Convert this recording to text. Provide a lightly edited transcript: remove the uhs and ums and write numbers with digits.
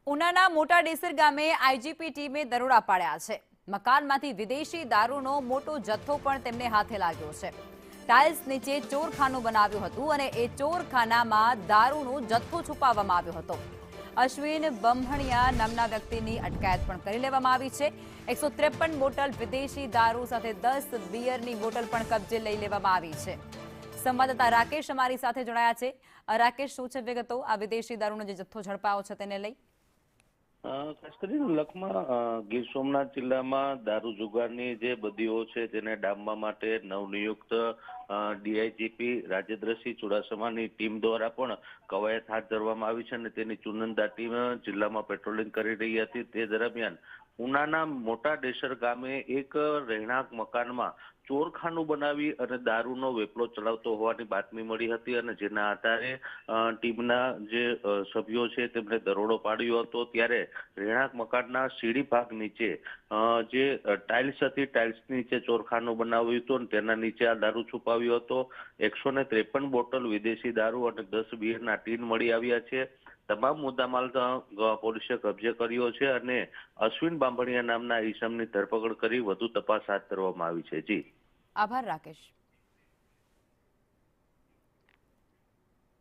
ઉનાના મોટા ડેસર ગામે આઈજીપી ટીમે દરોડા પાડ્યા છે। મકાનમાંથી વિદેશી દારૂનો મોટો જથ્થો પણ તેમને હાથે લાગ્યો છે। ટાઇલ્સ નીચે ચોરખાનું બનાવ્યું હતું અને એ ચોરખાનામાં દારૂનો જથ્થો છુપાવવામાં આવ્યો હતો। અશ્વિન બંભણિયા નામના વ્યક્તિની અટકાયત પણ કરી લેવામાં આવી છે। 153 બોટલ વિદેશી દારૂ સાથે 10 બિયરની બોટલ પણ કબજે લઈ લેવામાં આવી છે। સંવાદદાતા રાકેશ અમારી સાથે જોડાયા છે। રાકેશ, શું છે વિગતો આ વિદેશી દારૂનો જે જથ્થો ઝડપાયો છે તેને લઈ? ખાસ કરીને લખમાં ગીર સોમનાથ જિલ્લામાં દારૂ જુગારની જે બદીઓ છે તેને ડામવા માટે નવનિયુક્ત ડીઆઈજીપી રાજેન્દ્રસિંહ ચુડાસમાની ટીમ દ્વારા પણ કવાયત હાથ ધરવામાં આવી છે અને તેની ચુનંદા ટીમ જિલ્લામાં પેટ્રોલિંગ કરી રહી હતી। તે દરમિયાન ઉનાના મોટા ડેસર ગામે એક રહેણાંક મકાનમાં ચોરખાનું બનાવી અને દારૂનો વેપલો ચલાવતો હોવાની બાતમી મળી હતી અને જેના આધારે ટીમના જે સભ્યો છે તેમણે દરોડો પાડ્યો હતો। ત્યારે રહેણાંક મકાનના સીડી ભાગ નીચે જે ટાઇલ્સ હતી, ટાઇલ્સ નીચે ચોરખાનું બનાવ્યું હતું અને તેના નીચે આ દારૂ છુપાવ્યો હતો। 153 બોટલ વિદેશી દારૂ અને 10 બિયરના ટીન મળી આવ્યા છે। તમામ મુદ્દામાલ પોલીસે કબજે કર્યો છે અને અશ્વિન બાંભણિયા નામના ઈસમની ધરપકડ કરી વધુ તપાસ હાથ ધરવામાં આવી છે। જી, આભાર રાકેશ।